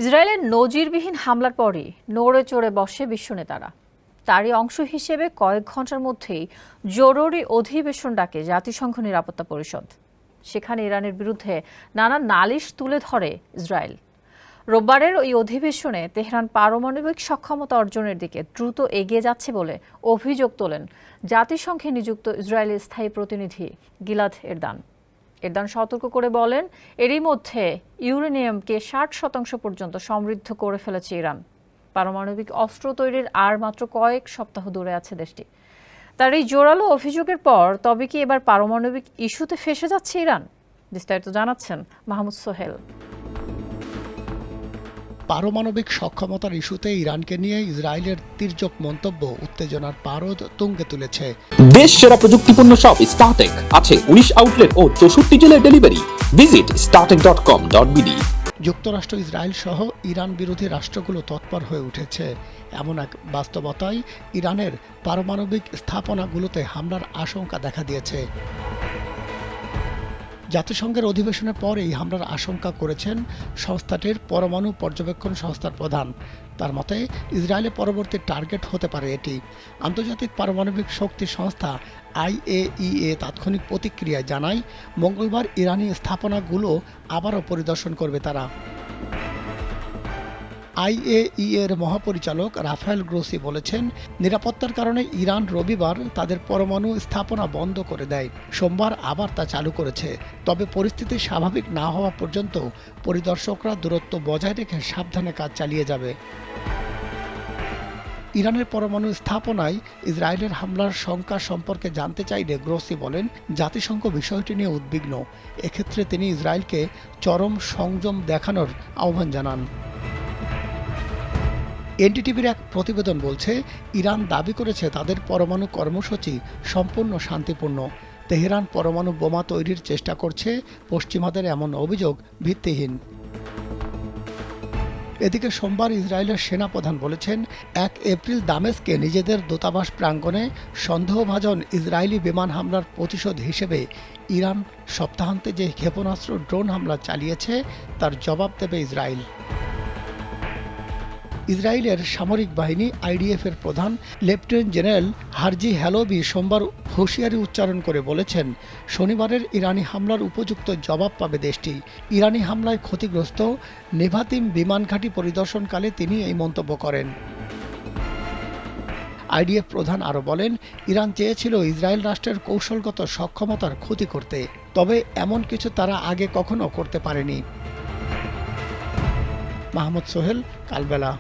ইসরায়েলের নজিরবিহীন হামলার পরই নড়ে চড়ে বসে বিশ্বনেতারা। তারই অংশ হিসেবে কয়েক ঘন্টার মধ্যেই জরুরি অধিবেশন ডাকে জাতিসংঘ নিরাপত্তা পরিষদ। সেখানে ইরানের বিরুদ্ধে নানা নালিশ তুলে ধরে ইসরায়েল। রোববারের ওই অধিবেশনে তেহরান পারমাণবিক সক্ষমতা অর্জনের দিকে দ্রুত এগিয়ে যাচ্ছে বলে অভিযোগ তোলেন জাতিসংঘে নিযুক্ত ইসরায়েলি স্থায়ী প্রতিনিধি গিলাদ এরদান। এরদান সতর্ক করে বলেন, এরই মধ্যে ইউরেনিয়ামকে 60% পর্যন্ত সমৃদ্ধ করে ফেলেছে ইরান। পারমাণবিক অস্ত্র তৈরির আর মাত্র কয়েক সপ্তাহ দূরে আছে দেশটি। তার এই জোরালো অভিযোগের পর তবে কি এবার পারমাণবিক ইস্যুতে ফেঁসে যাচ্ছে ইরান? বিস্তারিত জানাচ্ছেন মাহমুদ সোহেল। পারমাণবিক সক্ষমতার ইস্যুতে ইরানকে নিয়ে ইসরায়েলের তির্যক মন্তব্য উত্তেজনার পারদ তুঙ্গে তুলেছে। দেশ সেরা প্রযুক্তিপূর্ণ শপ স্টারটেক আছে 19 আউটলেট ও 64 জেলায় ডেলিভারি। Visit startek.com.bd। যুক্তরাষ্ট্র, ইসরায়েল সহ ইরান বিরোধী রাষ্ট্রগুলো তৎপর হয়ে উঠেছে। এমন এক বাস্তবতায় ইরানের পারমাণবিক স্থাপনাগুলোতে হামলার আশঙ্কা দেখা দিয়েছে। জাতিসংঘের অধিবেশনের পর এই হামলার আশঙ্কা করেছেন সংস্থাটির পরমাণু পর্যবেক্ষণ সংস্থার প্রধান। তার মতে ইসরায়েলের পরবর্তী টার্গেট হতে পারে এটি। আন্তর্জাতিক পারমাণবিক শক্তি সংস্থা IAEA তাৎক্ষণিক প্রতিক্রিয়ায় জানায়, মঙ্গলবার ইরানি স্থাপনাগুলো আবারও পরিদর্শন করবে তারা। IAEA এর মহাপরিচালক রাফায়েল গ্রোসি বলেছেন, নিরাপত্তার কারণে ইরান রবিবার তাদের পরমাণু স্থাপনা বন্ধ করে দেয়। সোমবার আবার তা চালু করেছে। তবে পরিস্থিতি স্বাভাবিক না হওয়া পর্যন্ত পরিদর্শকরা দূরত্ব বজায় রেখে সাবধানে কাজ চালিয়ে যাবে। ইরানের পরমাণু স্থাপনায় ইসরায়েলের হামলার শঙ্কা সম্পর্কে জানতে চাইলে গ্রোসি বলেন, জাতিসংঘ বিষয়টি নিয়ে উদ্বিগ্ন। এক্ষেত্রে তিনি ইসরায়েলকে চরম সংযম দেখানোর আহ্বান জানান। এনডিটিভির এক প্রতিবেদন বলছে, ইরান দাবি করেছে তাদের পরমাণু কর্মসূচি সম্পূর্ণ শান্তিপূর্ণ। তেহরান পরমাণু বোমা তৈরির চেষ্টা করছে। পশ্চিমাদের এমন অভিযোগ ভিত্তিহীন। এদিকে সোমবার ইসরায়েলের সেনাপ্রধান বলেছেন, 1 এপ্রিল দামেস্কে নিজেদের দূতাবাস প্রাঙ্গণে সন্দেহভাজন ইসরায়েলি বিমান হামলার প্রতিশোধ হিসেবে ইরান সপ্তাহান্তে যে ক্ষেপণাস্ত্র ড্রোন হামলা চালিয়েছে তার জবাব দেবে ইসরায়েল। ইসরায়েলের সামরিক বাহিনী IDF এর প্রধান লেফটেন্যান্ট জেনারেল হারজি হ্যালোভি সোমবার হুঁশিয়ারি উচ্চারণ করে বলেছেন, শনিবারের ইরানি হামলার উপযুক্ত জবাব পাবে দেশটি। ইরানি হামলায় ক্ষতিগ্রস্ত নেভাতিম বিমান ঘাঁটি পরিদর্শনকালে তিনি এই মন্তব্য করেন। IDF প্রধান আরও বলেন, ইরান চেয়েছিল ইসরায়েল রাষ্ট্রের কৌশলগত সক্ষমতার ক্ষতি করতে, তবে এমন কিছু তারা আগে কখনো করতে পারেনি। মাহমুদ সোহেল, কালবেলা।